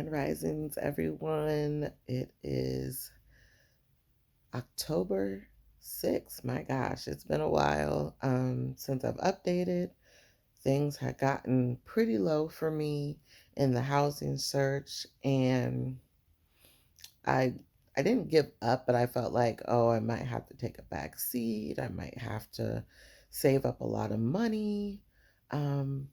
Grand Risings, everyone. It is October 6th. My gosh, it's been a while since I've updated. Things had gotten pretty low for me in the housing search, and I I didn't give up, but I felt like, oh, I might have to take a back seat. I might have to save up a lot of money. Um,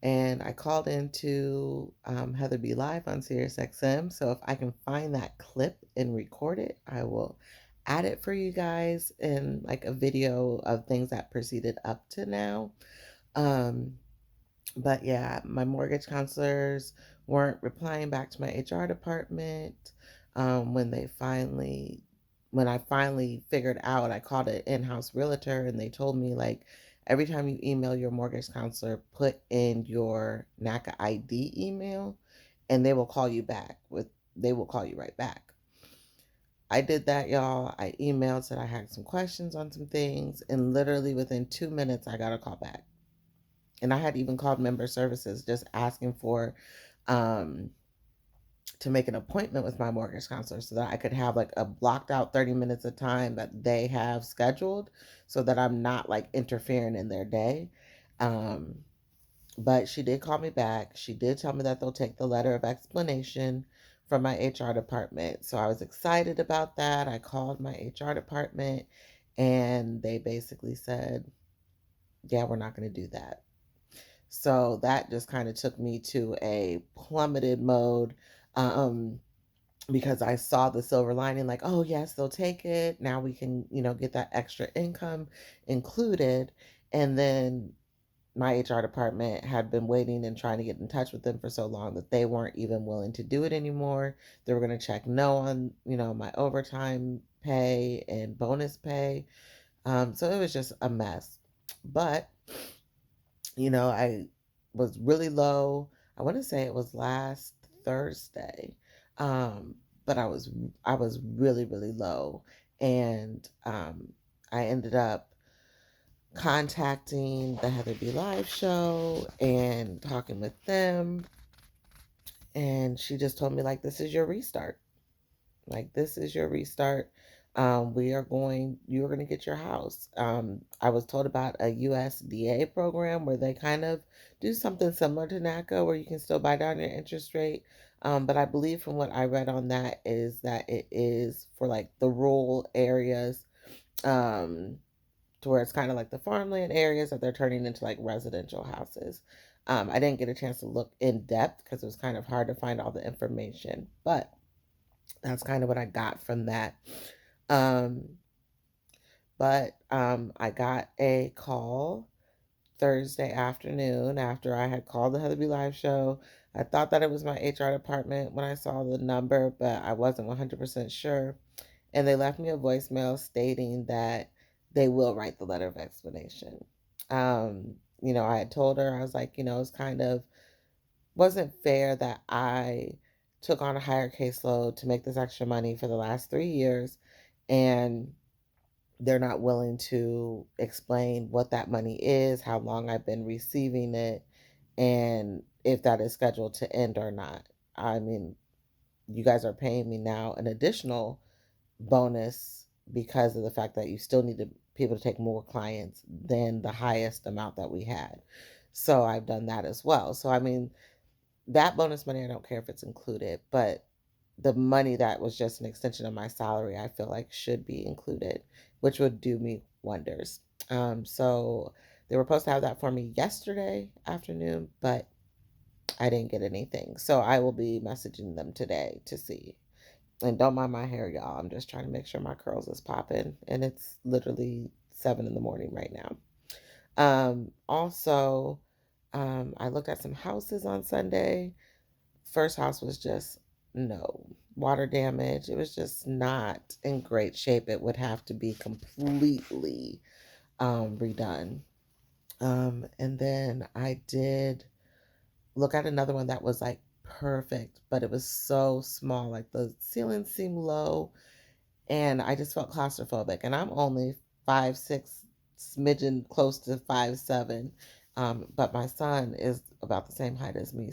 and I called into Heather B Live on SiriusXM. So if I can find that clip and record it, I will add it for you guys in like a video of things that proceeded up to now. Um, but yeah, my mortgage counselors weren't replying back to my HR department. When when I finally figured out, I called an in-house realtor and they told me, like, every time you email your mortgage counselor, put in your NACA ID email and they will call you right back. I did that, y'all. I emailed, said I had some questions on some things, and literally within 2 minutes, I got a call back. And I had even called member services just asking for um, to make an appointment with my mortgage counselor so that I could have like a blocked out 30 minutes of time that they have scheduled so that I'm not like interfering in their day. Um, but she did call me back. She did tell me that they'll take the letter of explanation from my HR department. So I was excited about that. I called my HR department and they basically said, yeah, we're not going to do that. So that just kind of took me to a plummeted mode, um, because I saw the silver lining, like, oh, yes, they'll take it. Now we can, get that extra income included. And then my HR department had been waiting and trying to get in touch with them for so long that they weren't even willing to do it anymore. They were going to check no on, my overtime pay and bonus pay. So it was just a mess. But I was really low. I want to say it was last Thursday. But I was really, really low. And I ended up contacting the Heather B Live show and talking with them. And she just told me, like, this is your restart. Like, this is your restart. You're going to get your house. I was told about a USDA program where they kind of do something similar to NACA where you can still buy down your interest rate. But I believe from what I read on that is that it is for like the rural areas, um, to where it's kind of like the farmland areas that they're turning into like residential houses. I didn't get a chance to look in depth because it was kind of hard to find all the information, but that's kind of what I got from that. Um, but I got a call Thursday afternoon after I had called the Heather B Live show. I thought that it was my HR department when I saw the number, but I wasn't 100% sure. And they left me a voicemail stating that they will write the letter of explanation. I had told her, I was like, it's kind of wasn't fair that I took on a higher caseload to make this extra money for the last 3 years, and they're not willing to explain what that money is, how long I've been receiving it, and if that is scheduled to end or not. I mean, you guys are paying me now an additional bonus because of the fact that you still need people to take more clients than the highest amount that we had. So I've done that as well. So I mean, that bonus money, I don't care if it's included, but the money that was just an extension of my salary, I feel like should be included, which would do me wonders. So they were supposed to have that for me yesterday afternoon, but I didn't get anything. So I will be messaging them today to see. And don't mind my hair, y'all. I'm just trying to make sure my curls is popping. And it's literally 7 in the morning right now. Also, I looked at some houses on Sunday. First house was just no water damage. It was just not in great shape. It would have to be completely redone. And then I did look at another one that was like perfect, but it was so small. Like the ceiling seemed low, and I just felt claustrophobic. And I'm only 5'6", smidgen close to 5'7". But my son is about the same height as me,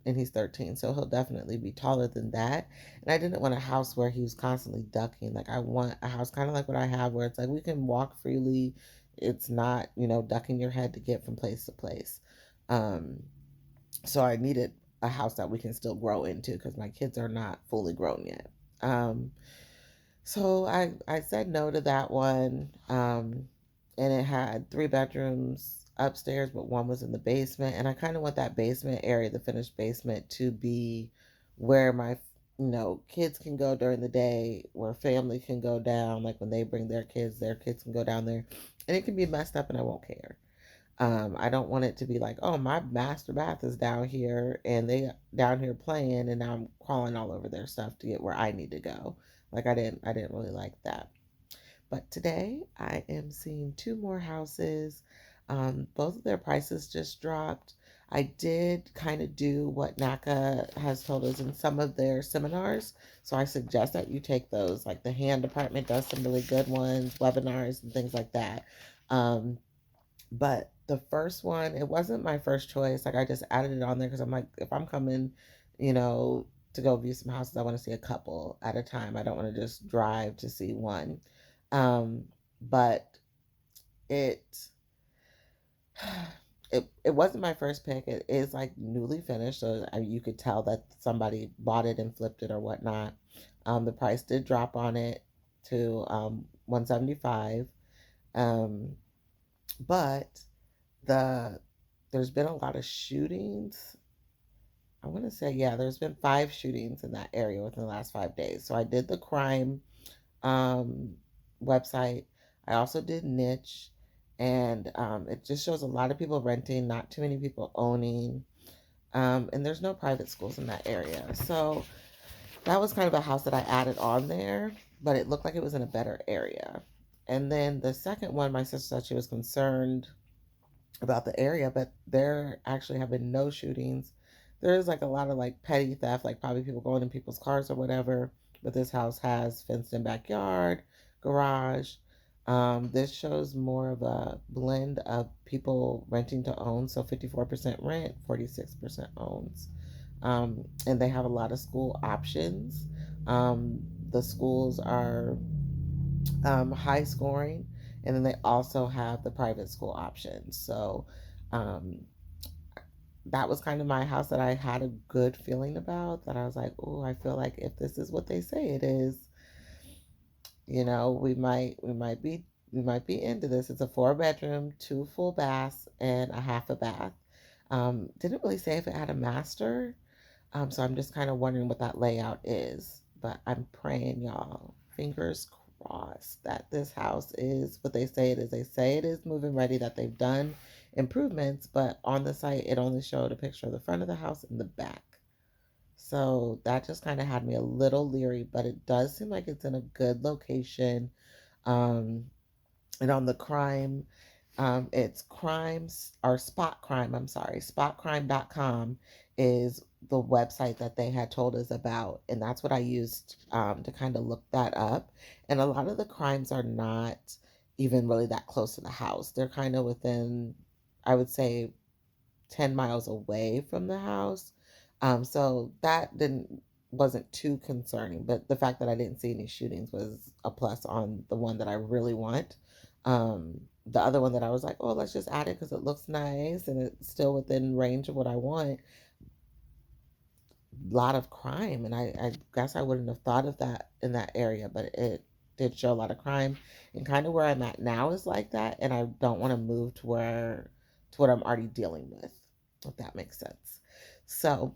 and he's 13, so he'll definitely be taller than that. And I didn't want a house where he was constantly ducking. Like, I want a house kind of like what I have, where it's like we can walk freely. It's not, ducking your head to get from place to place. Um, so I needed a house that we can still grow into because my kids are not fully grown yet. So I said no to that one. And it had 3 bedrooms upstairs, but one was in the basement. And I kind of want that basement area, the finished basement, to be where my kids can go during the day, where family can go down. Like when they bring their kids can go down there, and it can be messed up, and I won't care. I don't want it to be like, oh, my master bath is down here and they down here playing, and now I'm crawling all over their stuff to get where I need to go. Like I didn't really like that. But today I am seeing 2 more houses. Both of their prices just dropped. I did kind of do what NACA has told us in some of their seminars. So I suggest that you take those. Like the hand department does some really good ones, webinars and things like that. But the first one, it wasn't my first choice. Like I just added it on there because I'm like, if I'm coming, you know, to go view some houses, I want to see a couple at a time. I don't want to just drive to see one. But it it wasn't my first pick. It is like newly finished, so you could tell that somebody bought it and flipped it or whatnot. The price did drop on it to 175. But the there's been a lot of shootings. I want to say, yeah, there's been 5 shootings in that area within the last 5 days. So I did the crime um, website. I also did niche, and it just shows a lot of people renting, not too many people owning, and there's no private schools in that area. So that was kind of a house that I added on there, but it looked like it was in a better area. And then the second one, my sister said she was concerned about the area, but there actually have been no shootings. There's like a lot of like petty theft, like probably people going in people's cars or whatever. But this house has fenced in backyard, garage. This shows more of a blend of people renting to own. So 54% rent, 46% owns. And they have a lot of school options. The schools are high scoring, and then they also have the private school options. So um, that was kind of my house that I had a good feeling about. That I was like, oh, I feel like if this is what they say it is, we might be into this. It's a 4 bedroom, 2 full baths, and a half a bath. Didn't really say if it had a master. So I'm just kind of wondering what that layout is. But I'm praying, y'all, fingers crossed, that this house is what they say it is. They say it is move-in ready, that they've done improvements, but on the site it only showed a picture of the front of the house and the back. So that just kind of had me a little leery, but it does seem like it's in a good location. Um, and on the crime, it's crimes or spot crime, I'm sorry, spotcrime.com is the website that they had told us about. And that's what I used to kind of look that up. And a lot of the crimes are not even really that close to the house. They're kind of within, I would say, 10 miles away from the house. So that wasn't too concerning, but the fact that I didn't see any shootings was a plus on the one that I really want. The other one that I was like, oh, let's just add it because it looks nice and it's still within range of what I want. A lot of crime, and I guess I wouldn't have thought of that in that area, but it did show a lot of crime. And kind of where I'm at now is like that, and I don't want to move to what I'm already dealing with, if that makes sense. So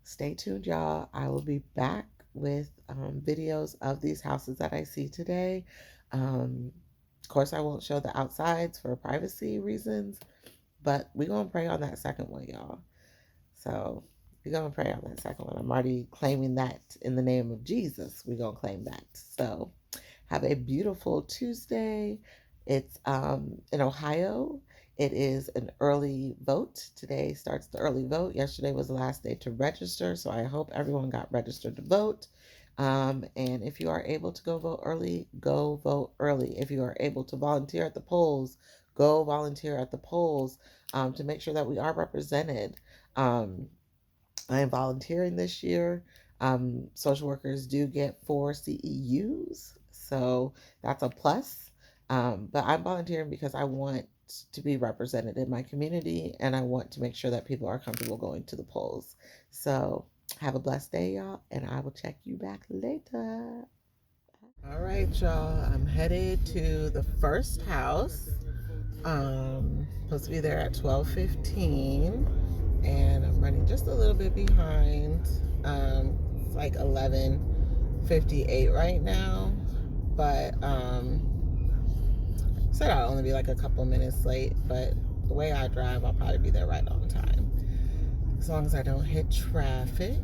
stay tuned, y'all. I will be back with videos of these houses that I see today. Of course, I won't show the outsides for privacy reasons, but we're going to pray on that second one, y'all. So we're going to pray on that second one. I'm already claiming that in the name of Jesus. We're going to claim that. So have a beautiful Tuesday. It's in Ohio. It is an early vote. Today starts the early vote. Yesterday was the last day to register, so I hope everyone got registered to vote. And if you are able to go vote early, go vote early. If you are able to volunteer at the polls, go volunteer at the polls to make sure that we are represented. I am volunteering this year. Social workers do get 4 CEUs, so that's a plus. But I'm volunteering because I want to be represented in my community, and I want to make sure that people are comfortable going to the polls. So have a blessed day, y'all, and I will check you back later. All right, y'all. I'm headed to the first house. Supposed to be there at 12:15, and I'm running just a little bit behind. It's like 11:58 right now, but said I'll only be like a couple minutes late. But the way I drive, I'll probably be there right on time, as long as I don't hit traffic.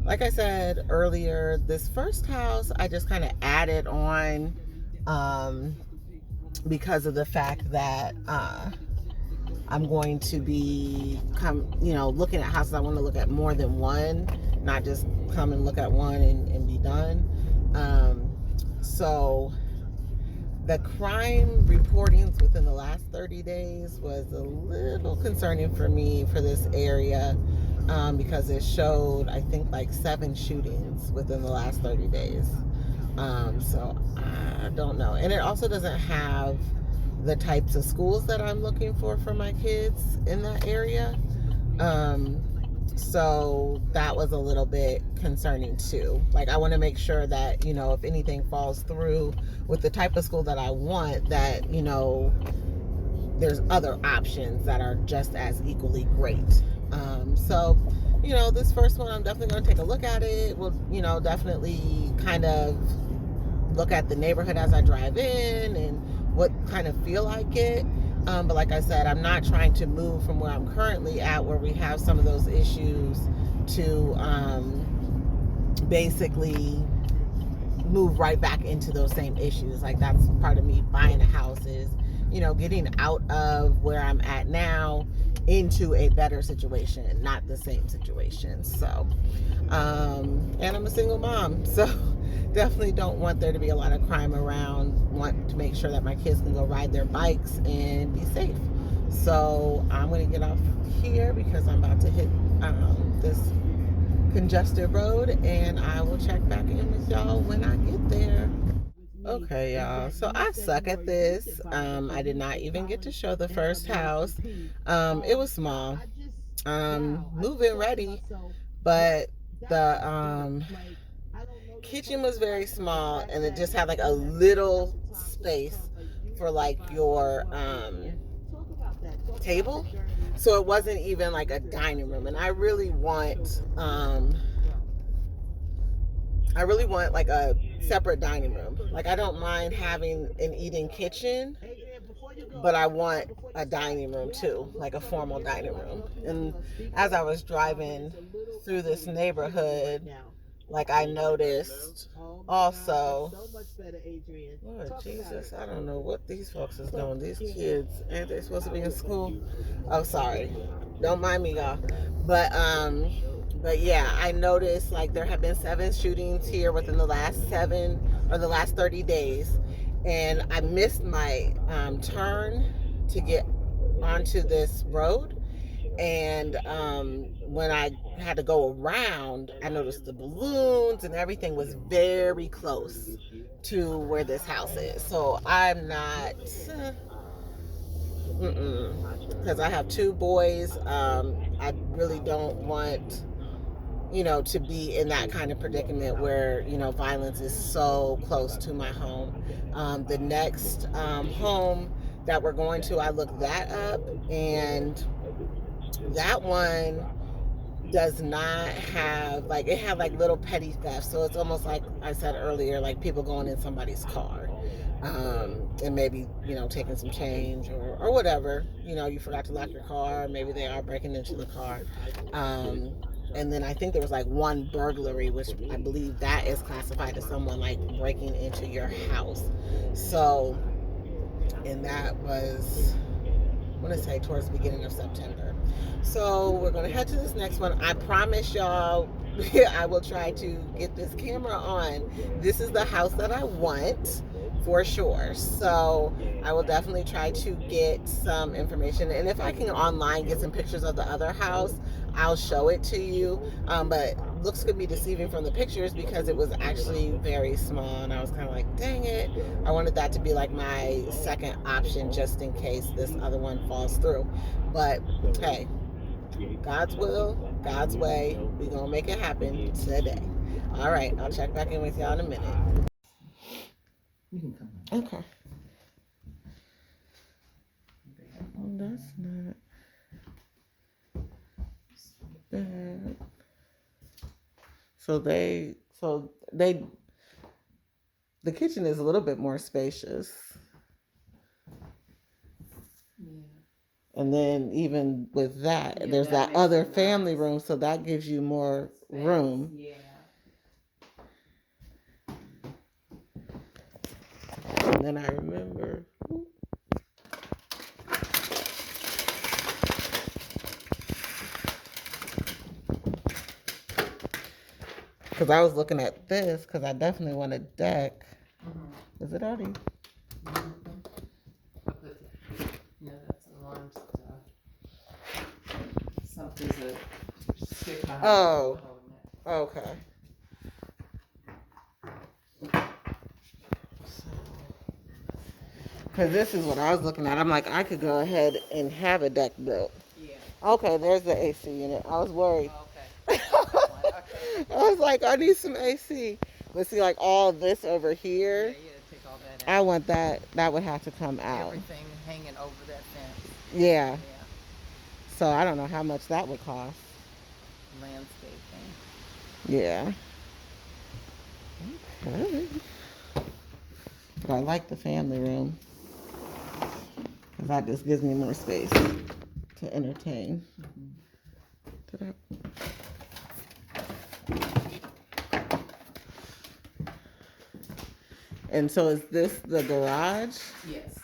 Like I said earlier, this first house I just kind of added on because of the fact that I'm going to be looking at houses. I want to look at more than one, not just come and look at one and be done. So the crime reportings within the last 30 days was a little concerning for me for this area, because it showed, I think, like 7 shootings within the last 30 days. So I don't know. And it also doesn't have the types of schools that I'm looking for my kids in that area. So that was a little bit concerning too. Like, I want to make sure that, if anything falls through with the type of school that I want, that, there's other options that are just as equally great. So, this first one, I'm definitely going to take a look at it. We'll, definitely kind of look at the neighborhood as I drive in and what kind of feel I get. But like I said, I'm not trying to move from where I'm currently at, where we have some of those issues, to basically move right back into those same issues. Like, that's part of me buying a house is, getting out of where I'm at now into a better situation, not the same situation. So, and I'm a single mom, so definitely don't want there to be a lot of crime around. Want to make sure that my kids can go ride their bikes and be safe. So I'm going to get off here because I'm about to hit this congested road, and I will check back in with y'all when I get there. Okay, y'all. So I suck at this. I did not even get to show the first house. It was small. Move-in ready, but the kitchen was very small, and it just had like a little space for like your table. So it wasn't even like a dining room, and I really want like a separate dining room. Like, I don't mind having an eating kitchen, but I want a dining room too, like a formal dining room. And as I was driving through this neighborhood, like, I noticed also, Lord Jesus, I don't know what these folks is doing. These kids, ain't they supposed to be in school? Oh, sorry. Don't mind me, y'all. But yeah, I noticed like there have been 7 shootings here within the last 30 days. And I missed my turn to get onto this road. And when I had to go around, I noticed the balloons and everything was very close to where this house is. So I'm not, because I have 2 boys. I really don't want, to be in that kind of predicament where, violence is so close to my home. The next home that we're going to, I looked that up, and that one does not have, like, it had like little petty theft. So it's almost like I said earlier, like people going in somebody's car, and maybe, taking some change or whatever. You forgot to lock your car. Maybe they are breaking into the car. And then I think there was like 1 burglary, which I believe that is classified as someone like breaking into your house. So, and that was, I want to say, towards the beginning of September. So we're going to head to this next one. I promise y'all, I will try to get this camera on. This is the house that I want for sure. So I will definitely try to get some information, and if I can online get some pictures of the other house, I'll show it to you. But looks could be deceiving from the pictures because it was actually very small, and I was kind of like, dang it, I wanted that to be like my second option just in case this other one falls through. But hey, God's will, God's way, we're gonna make it happen today. All right, I'll check back in with y'all in a minute. You can come on. Okay. Well, that's not bad. So the kitchen is a little bit more spacious. Yeah. And then even with that, Yeah, there's that that makes other it family nice. room, so that gives you more Space. room. Yeah. And then I remember because I was looking at this because I definitely want a deck. Mm-hmm. Is it already? Mm-hmm. Yeah, that's alarm stuff. Something's a stick behind. Oh, okay. Because this is what I was looking at. I'm like, I could go ahead and have a deck built. Yeah. Okay, there's the AC unit. I was worried. Oh, okay. I was like, I need some AC. But see, like all this over here, Yeah, take all that out. I want that. That would have to come out. Everything hanging over that fence. Yeah. Yeah. So I don't know how much that would cost. Landscaping. Yeah. Okay. But I like the family room. Because that just gives me more space to entertain. Mm-hmm. And so is this the garage? Yes.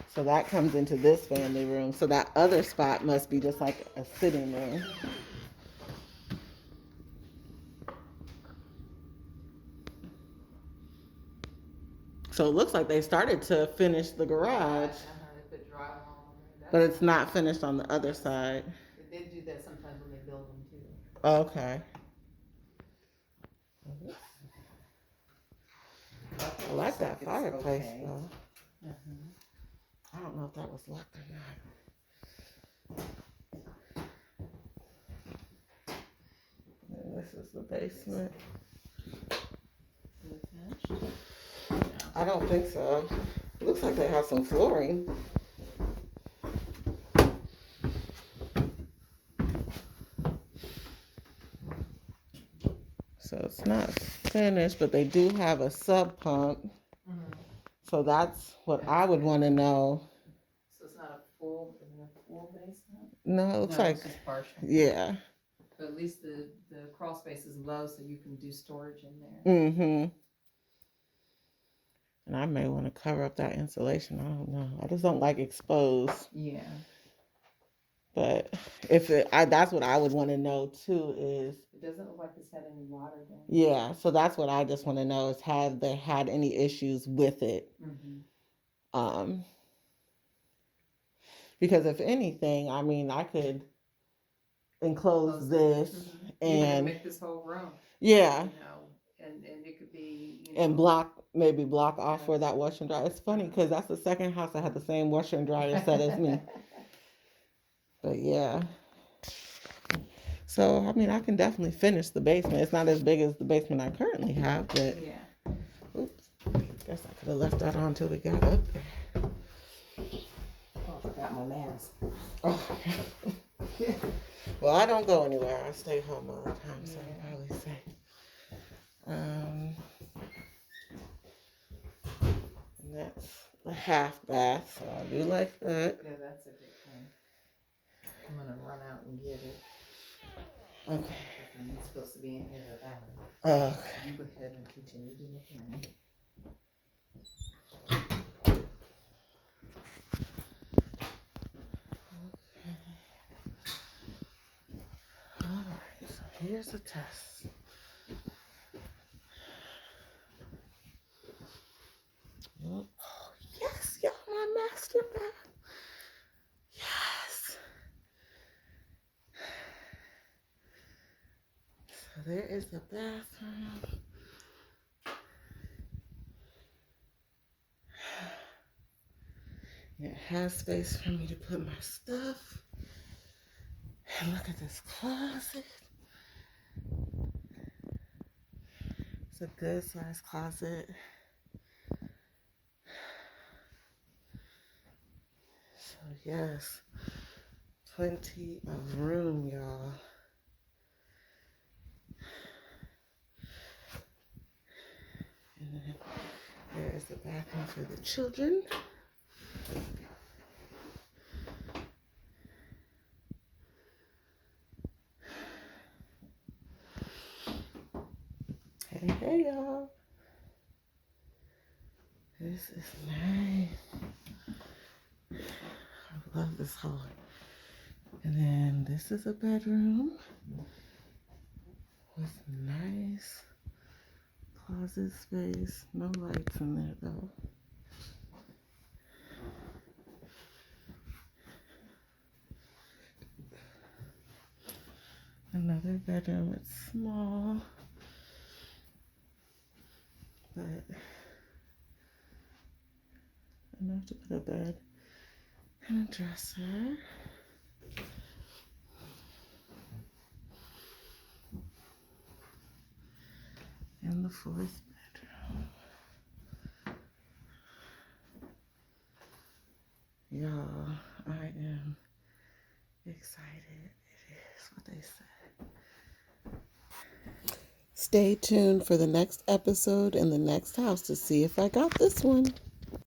So that comes into this family room. So that other spot must be just like a sitting room. So it looks like they started to finish the garage. But it's not finished on the other side. They do that sometimes when they build them too. Okay. I like that fireplace though. I don't know if that was locked or not. And this is the basement. I don't think so. It looks like they have some flooring. So it's not finished, but they do have a sub pump. Mm-hmm. So that's what I would want to know. So it's not a full basement? No, it looks like it's just partial. Yeah. But at least the crawl space is low, so you can do storage in there. Mm-hmm. And I may want to cover up that insulation. I don't know. I just don't like exposed. Yeah. But that's what I would want to know too is. It doesn't look like it's had any water then. Yeah. So that's what I just want to know is have they had any issues with it? Mm-hmm. Because if anything, I mean, I could enclose this and make this whole room. Yeah. You know, and it could be. And block off where that washer and dryer. It's funny because that's the second house that had the same washer and dryer set as me. But yeah. So I mean, I can definitely finish the basement. It's not as big as the basement I currently have, but yeah. Oops. Guess I could have left that on until we got up there. Oh, I forgot my mask. Oh. Well, I don't go anywhere. I stay home all the time, so I'm probably safe. And that's a half bath, so I do like that. Yeah, that's a good thing. I'm gonna run out and get it. Okay. It's supposed to be in here about it. Okay. You go ahead and continue to look at it. Alright, so here's the test. master bath. Yes. So there is the bathroom. It has space for me to put my stuff. And look at this closet. It's a good sized closet. So yes, plenty of room, y'all. And then there is the bathroom for the children. Hey, hey, y'all. This is nice. I love this hall. And then this is a bedroom with nice closet space. No lights in there though. Another bedroom. It's small, but enough to put a bed and a dresser. And the fourth bedroom. Y'all, I am excited. It is what they say. Stay tuned for the next episode in the next house to see if I got this one.